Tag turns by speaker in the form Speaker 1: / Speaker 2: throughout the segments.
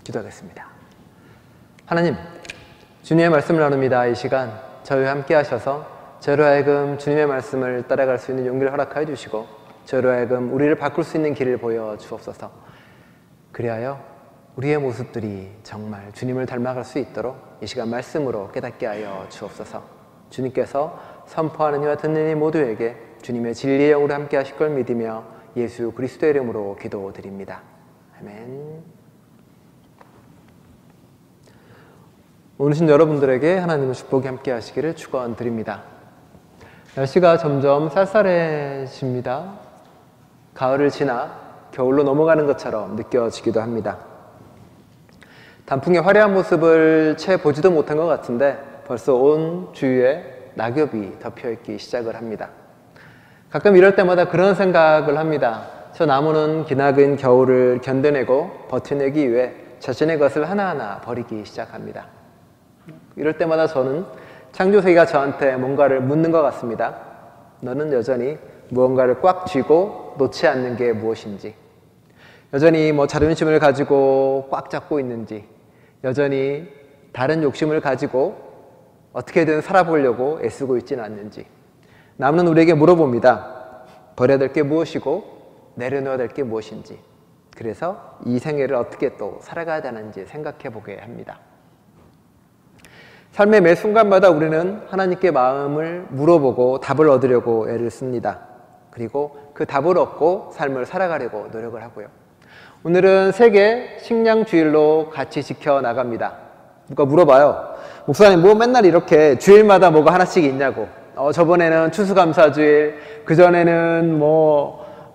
Speaker 1: 기도하겠습니다. 하나님, 주님의 말씀을 나눕니다. 이 시간 저희와 함께 하셔서 저희로 하여금 주님의 말씀을 따라갈 수 있는 용기를 허락하여 주시고 저희로 하여금 우리를 바꿀 수 있는 길을 보여 주옵소서. 그리하여 우리의 모습들이 정말 주님을 닮아갈 수 있도록 이 시간 말씀으로 깨닫게 하여 주옵소서. 주님께서 선포하는 이와 듣는 이 모두에게 주님의 진리의 영으로 함께 하실 걸 믿으며 예수 그리스도의 이름으로 기도드립니다. 아멘. 오신 여러분들에게 하나님의 축복이 함께 하시기를 축원드립니다. 날씨가 점점 쌀쌀해집니다. 가을을 지나 겨울로 넘어가는 것처럼 느껴지기도 합니다. 단풍의 화려한 모습을 채 보지도 못한 것 같은데 벌써 온 주위에 낙엽이 덮여있기 시작을 합니다. 가끔 이럴 때마다 그런 생각을 합니다. 저 나무는 기나긴 겨울을 견뎌내고 버텨내기 위해 자신의 것을 하나하나 버리기 시작합니다. 이럴 때마다 저는 창조세계가 저한테 뭔가를 묻는 것 같습니다. 너는 여전히 무언가를 꽉 쥐고 놓지 않는 게 무엇인지, 여전히 자존심을 가지고 꽉 잡고 있는지, 여전히 다른 욕심을 가지고 어떻게든 살아보려고 애쓰고 있지는 않는지 나무는 우리에게 물어봅니다. 버려야 될 게 무엇이고 내려놓아야 될 게 무엇인지, 그래서 이 생애를 어떻게 또 살아가야 되는지 생각해 보게 합니다. 삶의 매 순간마다 우리는 하나님께 마음을 물어보고 답을 얻으려고 애를 씁니다. 그리고 그 답을 얻고 삶을 살아가려고 노력을 하고요. 오늘은 세계 식량주일로 같이 지켜나갑니다. 누가 물어봐요. 목사님 뭐 맨날 이렇게 주일마다 뭐가 하나씩 있냐고. 저번에는 추수감사주일, 그전에는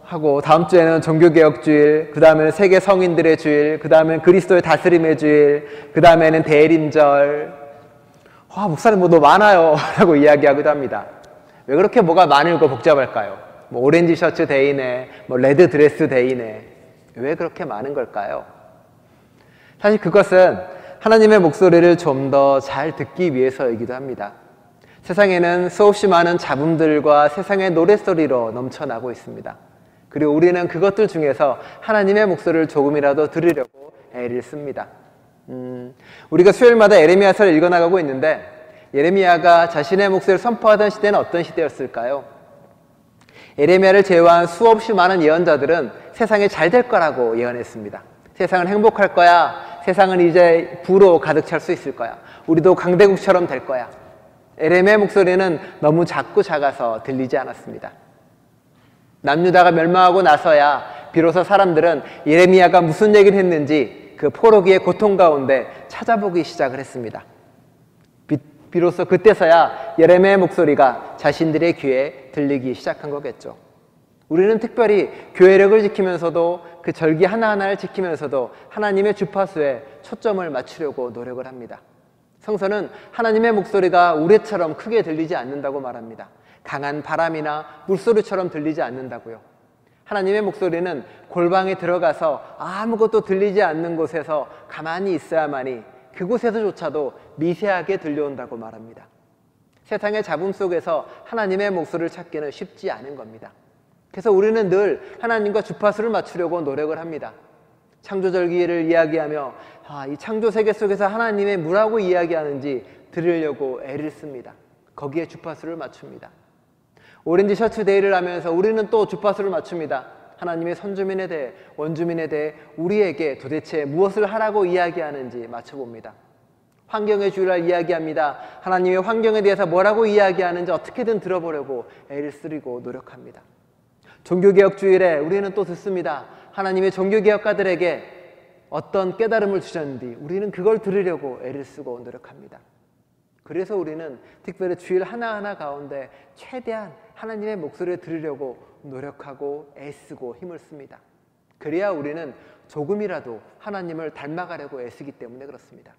Speaker 1: 하고 다음 주에는 종교개혁주일, 그 다음에는 세계 성인들의 주일, 그 다음에는 그리스도의 다스림의 주일, 그 다음에는 대림절. 목사님 너 많아요 라고 이야기하기도 합니다. 왜 그렇게 뭐가 많을고 복잡할까요? 오렌지 셔츠 데이네, 레드 드레스 데이네. 왜 그렇게 많은 걸까요? 사실 그것은 하나님의 목소리를 좀 더 잘 듣기 위해서이기도 합니다. 세상에는 수없이 많은 잡음들과 세상의 노랫소리로 넘쳐나고 있습니다. 그리고 우리는 그것들 중에서 하나님의 목소리를 조금이라도 들으려고 애를 씁니다. 우리가 수요일마다 예레미야서를 읽어나가고 있는데 예레미야가 자신의 목소리를 선포하던 시대는 어떤 시대였을까요? 예레미야를 제외한 수없이 많은 예언자들은 세상이 잘 될 거라고 예언했습니다. 세상은 행복할 거야. 세상은 이제 부로 가득 찰 수 있을 거야. 우리도 강대국처럼 될 거야. 예레미야의 목소리는 너무 작고 작아서 들리지 않았습니다. 남유다가 멸망하고 나서야 비로소 사람들은 예레미야가 무슨 얘기를 했는지 그 포로기의 고통 가운데 찾아보기 시작을 했습니다. 비로소 그때서야 예레미야의 목소리가 자신들의 귀에 들리기 시작한 거겠죠. 우리는 특별히 교회력을 지키면서도 그 절기 하나하나를 지키면서도 하나님의 주파수에 초점을 맞추려고 노력을 합니다. 성서는 하나님의 목소리가 우레처럼 크게 들리지 않는다고 말합니다. 강한 바람이나 물소리처럼 들리지 않는다고요. 하나님의 목소리는 골방에 들어가서 아무것도 들리지 않는 곳에서 가만히 있어야만이 그곳에서조차도 미세하게 들려온다고 말합니다. 세상의 잡음 속에서 하나님의 목소리를 찾기는 쉽지 않은 겁니다. 그래서 우리는 늘 하나님과 주파수를 맞추려고 노력을 합니다. 창조절기를 이야기하며 이 창조세계 속에서 하나님의 뭐라고 이야기하는지 들으려고 애를 씁니다. 거기에 주파수를 맞춥니다. 오렌지 셔츠 데이를 하면서 우리는 또 주파수를 맞춥니다. 하나님의 선주민에 대해, 원주민에 대해 우리에게 도대체 무엇을 하라고 이야기하는지 맞춰봅니다. 환경의 주일날 이야기합니다. 하나님의 환경에 대해서 뭐라고 이야기하는지 어떻게든 들어보려고 애를 쓰려고 노력합니다. 종교개혁 주일에 우리는 또 듣습니다. 하나님의 종교개혁가들에게 어떤 깨달음을 주셨는지 우리는 그걸 들으려고 애를 쓰고 노력합니다. 그래서 우리는 특별히 주일 하나하나 가운데 최대한 하나님의 목소리를 들으려고 노력하고 애쓰고 힘을 씁니다. 그래야 우리는 조금이라도 하나님을 닮아가려고 애쓰기 때문에 그렇습니다.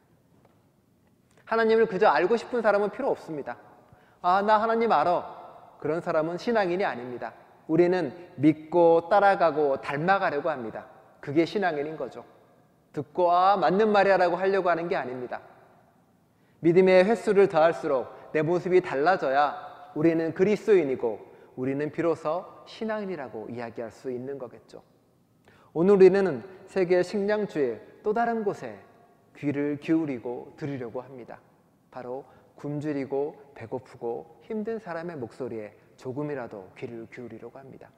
Speaker 1: 하나님을 그저 알고 싶은 사람은 필요 없습니다. 나 하나님 알아. 그런 사람은 신앙인이 아닙니다. 우리는 믿고 따라가고 닮아가려고 합니다. 그게 신앙인인 거죠. 듣고 맞는 말이야라고 하려고 하는 게 아닙니다. 믿음의 횟수를 더할수록 내 모습이 달라져야 우리는 그리스도인이고 우리는 비로소 신앙인이라고 이야기할 수 있는 거겠죠. 오늘 우리는 세계 식량주일 또 다른 곳에 귀를 기울이고 들으려고 합니다. 바로 굶주리고 배고프고 힘든 사람의 목소리에 조금이라도 귀를 기울이려고 합니다.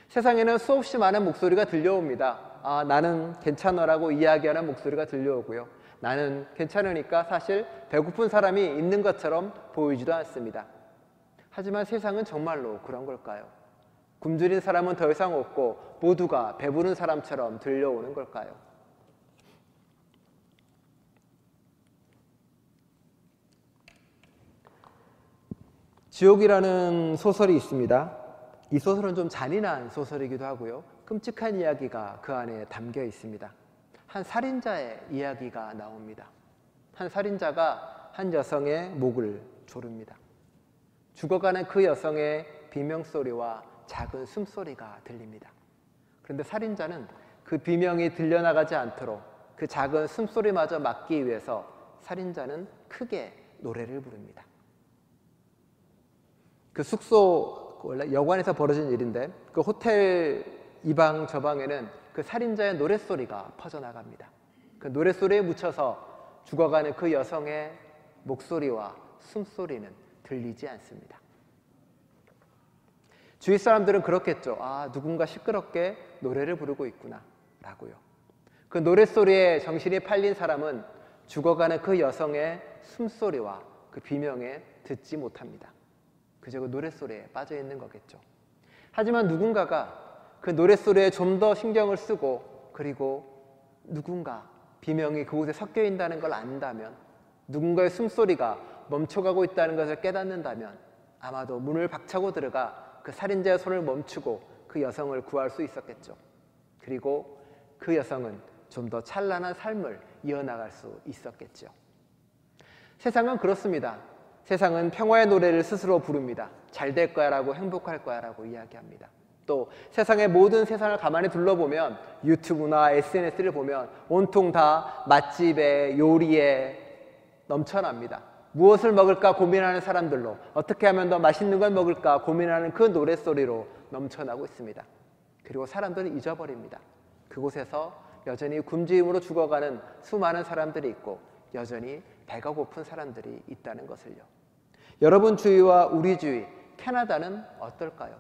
Speaker 1: 세상에는 수없이 많은 목소리가 들려옵니다. 아, 나는 괜찮아라고 이야기하는 목소리가 들려오고요. 나는 괜찮으니까 사실 배고픈 사람이 있는 것처럼 보이지도 않습니다. 하지만 세상은 정말로 그런 걸까요? 굶주린 사람은 더 이상 없고 모두가 배부른 사람처럼 들려오는 걸까요? 지옥이라는 소설이 있습니다. 이 소설은 좀 잔인한 소설이기도 하고요. 끔찍한 이야기가 그 안에 담겨 있습니다. 한 살인자의 이야기가 나옵니다. 한 살인자가 한 여성의 목을 조릅니다. 죽어가는 그 여성의 비명소리와 작은 숨소리가 들립니다. 그런데 살인자는 그 비명이 들려나가지 않도록 그 작은 숨소리마저 막기 위해서 살인자는 크게 노래를 부릅니다. 그 숙소, 원래 여관에서 벌어진 일인데 그 호텔 이방 저방에는 그 살인자의 노랫소리가 퍼져나갑니다. 그 노랫소리에 묻혀서 죽어가는 그 여성의 목소리와 숨소리는 들리지 않습니다. 주위 사람들은 그렇겠죠. 아, 누군가 시끄럽게 노래를 부르고 있구나 라고요. 그 노랫소리에 정신이 팔린 사람은 죽어가는 그 여성의 숨소리와 그 비명에 듣지 못합니다. 그저 그 노랫소리에 빠져 있는 거겠죠. 하지만 누군가가 그 노랫소리에 좀 더 신경을 쓰고 그리고 누군가 비명이 그곳에 섞여 있다는 걸 안다면, 누군가의 숨소리가 멈춰가고 있다는 것을 깨닫는다면 아마도 문을 박차고 들어가 그 살인자의 손을 멈추고 그 여성을 구할 수 있었겠죠. 그리고 그 여성은 좀 더 찬란한 삶을 이어나갈 수 있었겠죠. 세상은 그렇습니다. 세상은 평화의 노래를 스스로 부릅니다. 잘 될 거야 라고, 행복할 거야 라고 이야기합니다. 또 세상의 모든 세상을 가만히 둘러보면, 유튜브나 SNS를 보면 온통 다 맛집에 요리에 넘쳐납니다. 무엇을 먹을까 고민하는 사람들로, 어떻게 하면 더 맛있는 걸 먹을까 고민하는 그 노랫소리로 넘쳐나고 있습니다. 그리고 사람들은 잊어버립니다. 그곳에서 여전히 굶주림으로 죽어가는 수많은 사람들이 있고 여전히 배가 고픈 사람들이 있다는 것을요. 여러분 주위와 우리 주위, 캐나다는 어떨까요?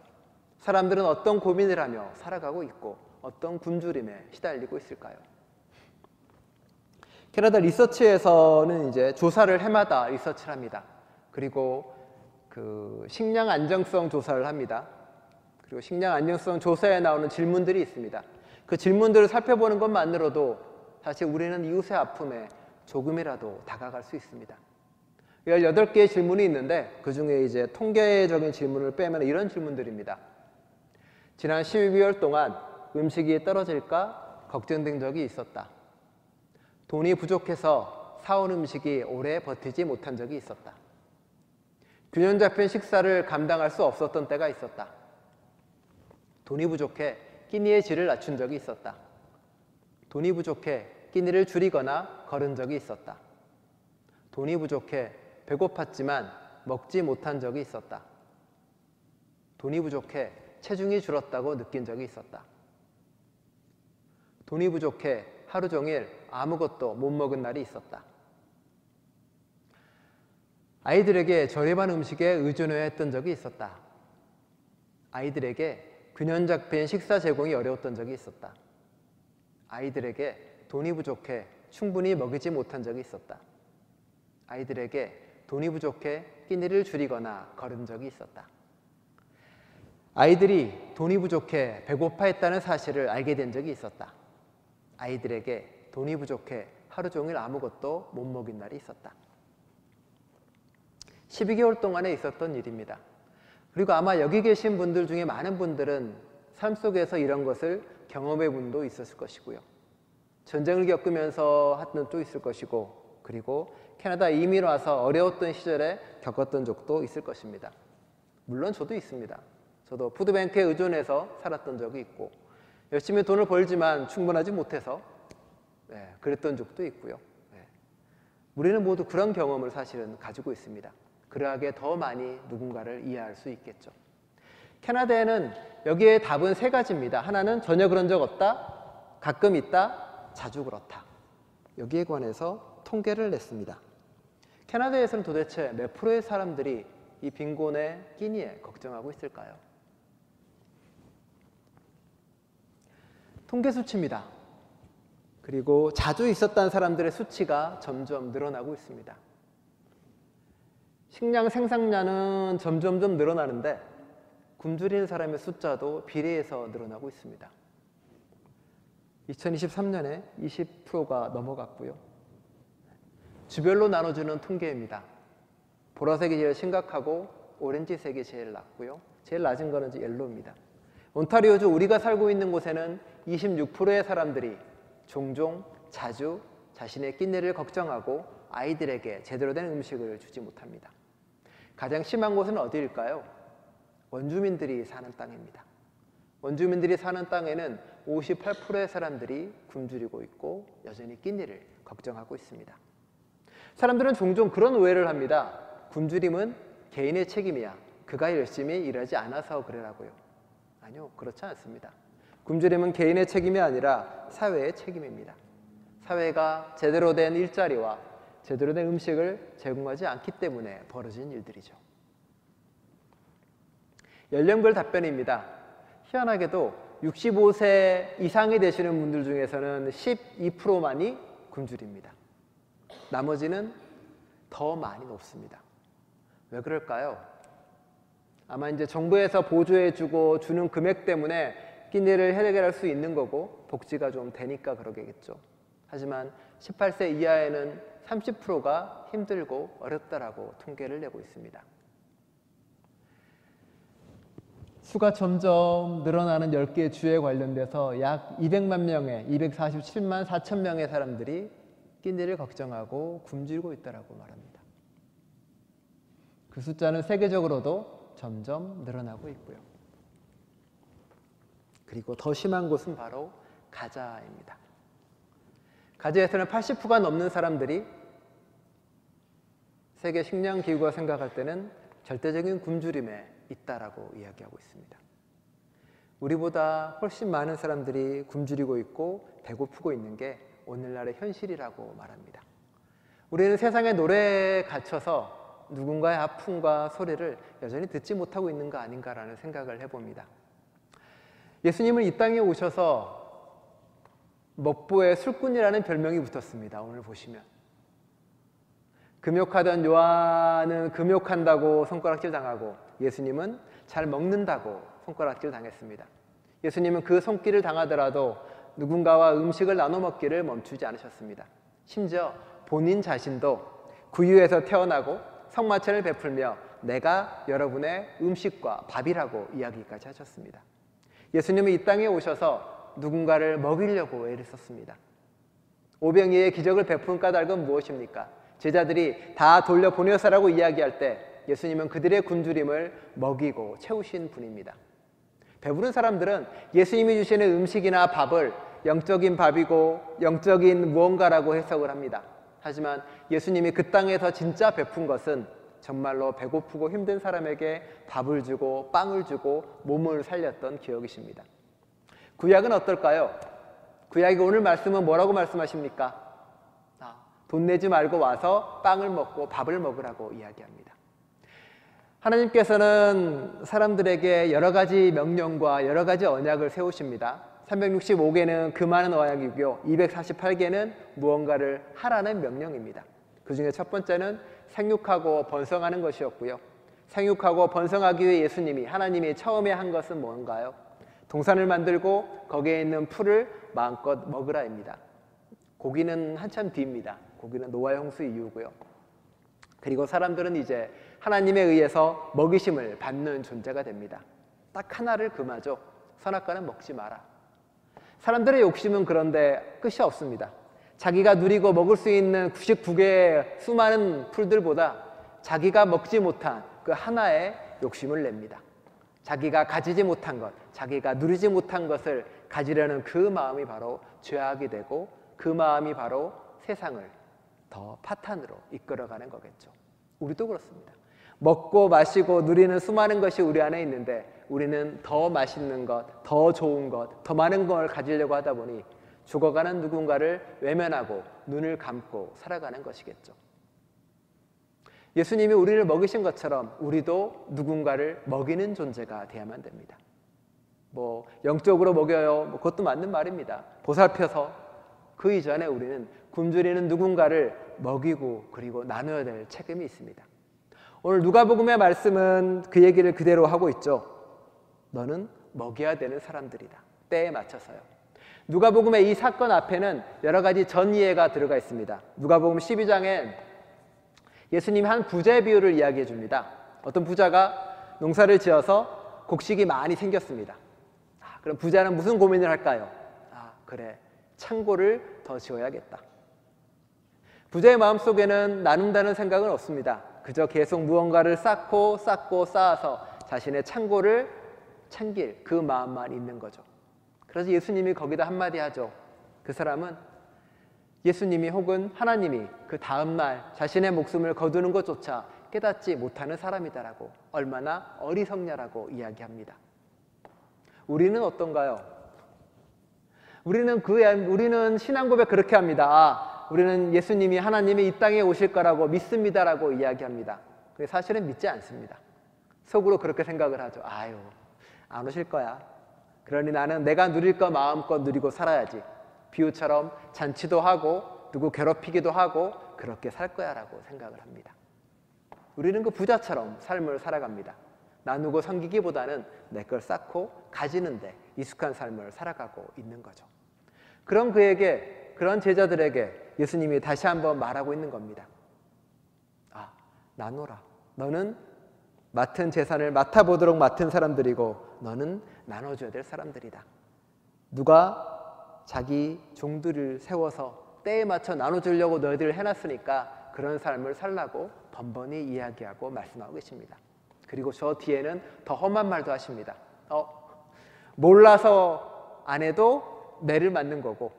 Speaker 1: 사람들은 어떤 고민을 하며 살아가고 있고 어떤 굶주림에 시달리고 있을까요? 캐나다 리서치에서는 이제 조사를 해마다 리서치를 합니다. 그리고 그 식량 안정성 조사를 합니다. 그리고 식량 안정성 조사에 나오는 질문들이 있습니다. 그 질문들을 살펴보는 것만으로도 사실 우리는 이웃의 아픔에 조금이라도 다가갈 수 있습니다. 18개의 질문이 있는데 그 중에 이제 통계적인 질문을 빼면 이런 질문들입니다. 지난 12개월 동안 음식이 떨어질까 걱정된 적이 있었다. 돈이 부족해서 사온 음식이 오래 버티지 못한 적이 있었다. 균형 잡힌 식사를 감당할 수 없었던 때가 있었다. 돈이 부족해 끼니의 질을 낮춘 적이 있었다. 돈이 부족해 끼니를 줄이거나 거른 적이 있었다. 돈이 부족해 배고팠지만 먹지 못한 적이 있었다. 돈이 부족해 체중이 줄었다고 느낀 적이 있었다. 돈이 부족해 하루 종일 아무것도 못 먹은 날이 있었다. 아이들에게 저렴한 음식에 의존해야 했던 적이 있었다. 아이들에게 균형 잡힌 식사 제공이 어려웠던 적이 있었다. 아이들에게 돈이 부족해 충분히 먹이지 못한 적이 있었다. 아이들에게 돈이 부족해 끼니를 줄이거나 거른 적이 있었다. 아이들이 돈이 부족해 배고파했다는 사실을 알게 된 적이 있었다. 아이들에게 돈이 부족해 하루 종일 아무것도 못 먹인 날이 있었다. 12개월 동안에 있었던 일입니다. 그리고 아마 여기 계신 분들 중에 많은 분들은 삶 속에서 이런 것을 경험해 본 분도 있었을 것이고요. 전쟁을 겪으면서 한 적도 있을 것이고, 그리고 캐나다 이민 와서 어려웠던 시절에 겪었던 적도 있을 것입니다. 물론 저도 있습니다. 저도 푸드뱅크에 의존해서 살았던 적이 있고, 열심히 돈을 벌지만 충분하지 못해서 그랬던 적도 있고요. 우리는 모두 그런 경험을 사실은 가지고 있습니다. 그러하기에 더 많이 누군가를 이해할 수 있겠죠. 캐나다에는 여기에 답은 세 가지입니다. 하나는 전혀 그런 적 없다, 가끔 있다, 자주 그렇다. 여기에 관해서 통계를 냈습니다. 캐나다에서는 도대체 몇 프로의 사람들이 이 빈곤의 끼니에 걱정하고 있을까요? 통계 수치입니다. 그리고 자주 있었던 사람들의 수치가 점점 늘어나고 있습니다. 식량 생산량은 점점점 늘어나는데 굶주리는 사람의 숫자도 비례해서 늘어나고 있습니다. 2023년에 20%가 넘어갔고요. 주별로 나눠주는 통계입니다. 보라색이 제일 심각하고 오렌지색이 제일 낮고요. 제일 낮은 거는 이제 옐로우입니다. 온타리오주 우리가 살고 있는 곳에는 26%의 사람들이 종종 자주 자신의 끼니를 걱정하고 아이들에게 제대로 된 음식을 주지 못합니다. 가장 심한 곳은 어디일까요? 원주민들이 사는 땅입니다. 원주민들이 사는 땅에는 58%의 사람들이 굶주리고 있고 여전히 끼니를 걱정하고 있습니다. 사람들은 종종 그런 오해를 합니다. 굶주림은 개인의 책임이야. 그가 열심히 일하지 않아서 그래라고요. 아니요, 그렇지 않습니다. 굶주림은 개인의 책임이 아니라 사회의 책임입니다. 사회가 제대로 된 일자리와 제대로 된 음식을 제공하지 않기 때문에 벌어진 일들이죠. 연령별 답변입니다. 희한하게도 65세 이상이 되시는 분들 중에서는 12%만이 굶주립니다. 나머지는 더 많이 높습니다. 왜 그럴까요? 아마 이제 정부에서 보조해주고 주는 금액 때문에 끼니를 해결할 수 있는 거고 복지가 좀 되니까 그러겠죠. 하지만 18세 이하에는 30%가 힘들고 어렵다라고 통계를 내고 있습니다. 수가 점점 늘어나는 10개의 주에 관련돼서 약 200만 명의 247만 4천 명의 사람들이 끼니를 걱정하고 굶주리고 있다고 말합니다. 그 숫자는 세계적으로도 점점 늘어나고 있고요. 그리고 더 심한 곳은 바로 가자입니다. 가자에서는 80%가 넘는 사람들이 세계 식량기구가 생각할 때는 절대적인 굶주림에 있다라고 이야기하고 있습니다. 우리보다 훨씬 많은 사람들이 굶주리고 있고 배고프고 있는 게 오늘날의 현실이라고 말합니다. 우리는 세상의 노래에 갇혀서 누군가의 아픔과 소리를 여전히 듣지 못하고 있는 거 아닌가라는 생각을 해봅니다. 예수님은 이 땅에 오셔서 먹보의 술꾼이라는 별명이 붙었습니다. 오늘 보시면 금욕하던 요한은 금욕한다고 손가락질 당하고 예수님은 잘 먹는다고 손가락질 당했습니다. 예수님은 그 손길을 당하더라도 누군가와 음식을 나눠 먹기를 멈추지 않으셨습니다. 심지어 본인 자신도 구유에서 태어나고 성마천을 베풀며 내가 여러분의 음식과 밥이라고 이야기까지 하셨습니다. 예수님은 이 땅에 오셔서 누군가를 먹이려고 애를 썼습니다. 오병이의 기적을 베푼 까닭은 무엇입니까? 제자들이 다 돌려보내서라고 이야기할 때 예수님은 그들의 굶주림을 먹이고 채우신 분입니다. 배부른 사람들은 예수님이 주시는 음식이나 밥을 영적인 밥이고 영적인 무언가라고 해석을 합니다. 하지만 예수님이 그 땅에서 진짜 베푼 것은 정말로 배고프고 힘든 사람에게 밥을 주고 빵을 주고 몸을 살렸던 기억이십니다. 구약은 어떨까요? 구약이 오늘 말씀은 뭐라고 말씀하십니까? 돈 내지 말고 와서 빵을 먹고 밥을 먹으라고 이야기합니다. 하나님께서는 사람들에게 여러 가지 명령과 여러 가지 언약을 세우십니다. 365개는 그 많은 언약이고요. 248개는 무언가를 하라는 명령입니다. 그 중에 첫 번째는 생육하고 번성하는 것이었고요. 생육하고 번성하기 위해 예수님이 하나님이 처음에 한 것은 뭔가요? 동산을 만들고 거기에 있는 풀을 마음껏 먹으라입니다. 고기는 한참 뒤입니다. 고기는 노아 홍수 이후고요. 그리고 사람들은 이제 하나님에 의해서 먹이심을 받는 존재가 됩니다. 딱 하나를 금하죠. 선악과는 먹지 마라. 사람들의 욕심은 그런데 끝이 없습니다. 자기가 누리고 먹을 수 있는 99개의 수많은 풀들보다 자기가 먹지 못한 그 하나의 욕심을 냅니다. 자기가 가지지 못한 것, 자기가 누리지 못한 것을 가지려는 그 마음이 바로 죄악이 되고 그 마음이 바로 세상을 더 파탄으로 이끌어가는 거겠죠. 우리도 그렇습니다. 먹고 마시고 누리는 수많은 것이 우리 안에 있는데 우리는 더 맛있는 것, 더 좋은 것, 더 많은 걸 가지려고 하다 보니 죽어가는 누군가를 외면하고 눈을 감고 살아가는 것이겠죠. 예수님이 우리를 먹이신 것처럼 우리도 누군가를 먹이는 존재가 되어야만 됩니다. 영적으로 먹여요. 그것도 맞는 말입니다. 보살펴서 그 이전에 우리는 굶주리는 누군가를 먹이고 그리고 나눠야 될 책임이 있습니다. 오늘 누가복음의 말씀은 그 얘기를 그대로 하고 있죠. 너는 먹여야 되는 사람들이다. 때에 맞춰서요. 누가복음의 이 사건 앞에는 여러 가지 전이해가 들어가 있습니다. 누가복음 12장에 예수님이 한 부자의 비유를 이야기해 줍니다. 어떤 부자가 농사를 지어서 곡식이 많이 생겼습니다. 그럼 부자는 무슨 고민을 할까요? 그래, 창고를 더 지어야겠다. 부자의 마음속에는 나눈다는 생각은 없습니다. 그저 계속 무언가를 쌓고 쌓아서 자신의 창고를 챙길 그 마음만 있는 거죠. 그래서 예수님이 거기다 한마디 하죠. 그 사람은 예수님이 혹은 하나님이 그 다음날 자신의 목숨을 거두는 것조차 깨닫지 못하는 사람이다라고, 얼마나 어리석냐라고 이야기합니다. 우리는 어떤가요? 우리는 신앙 고백 그렇게 합니다. 우리는 예수님이, 하나님이 이 땅에 오실 거라고 믿습니다라고 이야기합니다. 근데 사실은 믿지 않습니다. 속으로 그렇게 생각을 하죠. 안 오실 거야. 그러니 나는 내가 누릴 거 마음껏 누리고 살아야지. 비유처럼 잔치도 하고 누구 괴롭히기도 하고 그렇게 살 거야 라고 생각을 합니다. 우리는 그 부자처럼 삶을 살아갑니다. 나누고 섬기기보다는 내 걸 쌓고 가지는데 익숙한 삶을 살아가고 있는 거죠. 그런 제자들에게 예수님이 다시 한번 말하고 있는 겁니다. 나눠라. 너는 맡은 재산을 맡아보도록 맡은 사람들이고 너는 나눠줘야 될 사람들이다. 누가 자기 종들을 세워서 때에 맞춰 나눠주려고 너희들 해놨으니까 그런 삶을 살라고 번번이 이야기하고 말씀하고 계십니다. 그리고 저 뒤에는 더 험한 말도 하십니다. 몰라서 안 해도 매를 맞는 거고,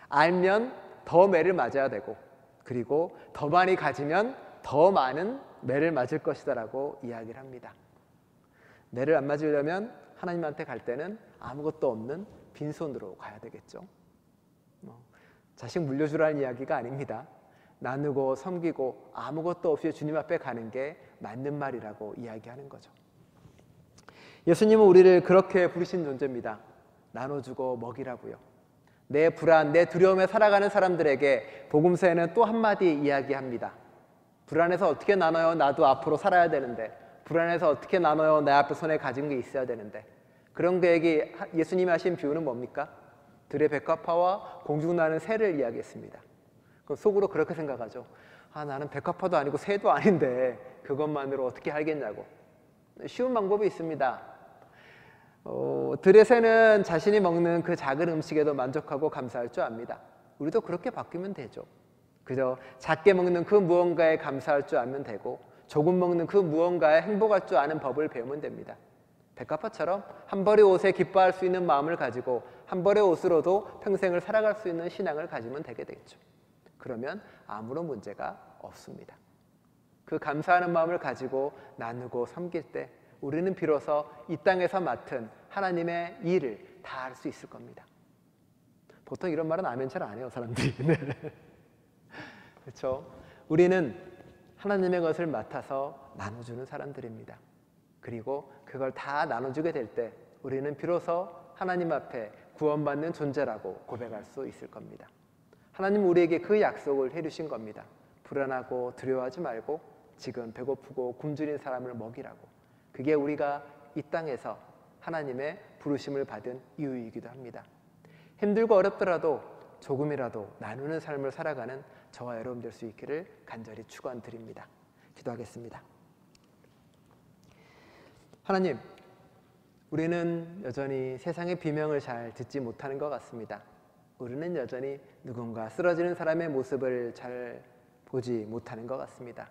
Speaker 1: 알면 더 매를 맞아야 되고, 그리고 더 많이 가지면 더 많은 매를 맞을 것이다라고 이야기를 합니다. 매를 안 맞으려면 하나님한테 갈 때는 아무것도 없는 빈손으로 가야 되겠죠. 자식 물려주라는 이야기가 아닙니다. 나누고 섬기고 아무것도 없이 주님 앞에 가는 게 맞는 말이라고 이야기하는 거죠. 예수님은 우리를 그렇게 부르신 존재입니다. 나눠주고 먹이라고요. 내 불안, 내 두려움에 살아가는 사람들에게 복음서에는 또 한마디 이야기합니다. 불안해서 어떻게 나눠요? 나도 앞으로 살아야 되는데. 불안해서 어떻게 나눠요? 내 앞에 손에 가진 게 있어야 되는데. 그런 거에게 예수님이 하신 비유는 뭡니까? 들의 백합화와 공중나는 새를 이야기했습니다. 그럼 속으로 그렇게 생각하죠. 나는 백합화도 아니고 새도 아닌데 그것만으로 어떻게 알겠냐고. 쉬운 방법이 있습니다. 들의 새는 자신이 먹는 그 작은 음식에도 만족하고 감사할 줄 압니다. 우리도 그렇게 바뀌면 되죠. 그저 작게 먹는 그 무언가에 감사할 줄 알면 되고, 조금 먹는 그 무언가에 행복할 줄 아는 법을 배우면 됩니다. 백합화처럼 한 벌의 옷에 기뻐할 수 있는 마음을 가지고 한 벌의 옷으로도 평생을 살아갈 수 있는 신앙을 가지면 되게 되겠죠. 그러면 아무런 문제가 없습니다. 그 감사하는 마음을 가지고 나누고 섬길 때 우리는 비로소 이 땅에서 맡은 하나님의 일을 다 할 수 있을 겁니다. 보통 이런 말은 아멘 잘 안 해요, 사람들이. 그렇죠? 우리는 하나님의 것을 맡아서 나눠주는 사람들입니다. 그리고 그걸 다 나눠주게 될 때 우리는 비로소 하나님 앞에 구원받는 존재라고 고백할 수 있을 겁니다. 하나님은 우리에게 그 약속을 해주신 겁니다. 불안하고 두려워하지 말고 지금 배고프고 굶주린 사람을 먹이라고. 그게 우리가 이 땅에서 하나님의 부르심을 받은 이유이기도 합니다. 힘들고 어렵더라도 조금이라도 나누는 삶을 살아가는 저와 여러분 될 수 있기를 간절히 축원드립니다. 기도하겠습니다. 하나님, 우리는 여전히 세상의 비명을 잘 듣지 못하는 것 같습니다. 우리는 여전히 누군가 쓰러지는 사람의 모습을 잘 보지 못하는 것 같습니다.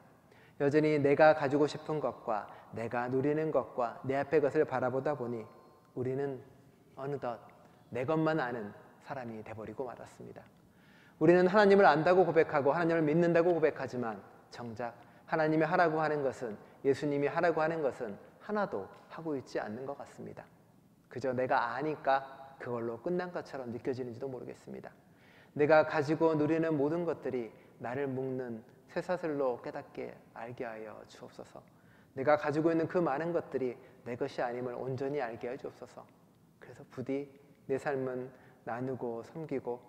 Speaker 1: 여전히 내가 가지고 싶은 것과 내가 누리는 것과 내 앞의 것을 바라보다 보니 우리는 어느덧 내 것만 아는 사람이 돼버리고 말았습니다. 우리는 하나님을 안다고 고백하고 하나님을 믿는다고 고백하지만 정작 하나님이 하라고 하는 것은, 예수님이 하라고 하는 것은 하나도 하고 있지 않는 것 같습니다. 그저 내가 아니까 그걸로 끝난 것처럼 느껴지는지도 모르겠습니다. 내가 가지고 누리는 모든 것들이 나를 묶는 쇠사슬로 깨닫게 알게 하여 주옵소서. 내가 가지고 있는 그 많은 것들이 내 것이 아님을 온전히 알게 하여 주옵소서. 그래서 부디 내 삶은 나누고 섬기고,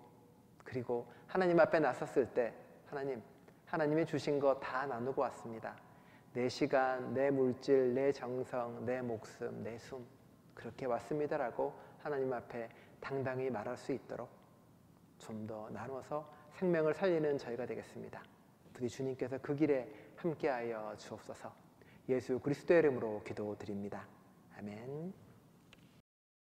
Speaker 1: 그리고 하나님 앞에 나섰을 때 하나님이 주신 거 다 나누고 왔습니다. 내 시간, 내 물질, 내 정성, 내 목숨, 내 숨, 그렇게 왔습니다라고 하나님 앞에 당당히 말할 수 있도록 좀 더 나눠서 생명을 살리는 저희가 되겠습니다. 부디 주님께서 그 길에 함께하여 주옵소서. 예수 그리스도의 이름으로 기도드립니다. 아멘.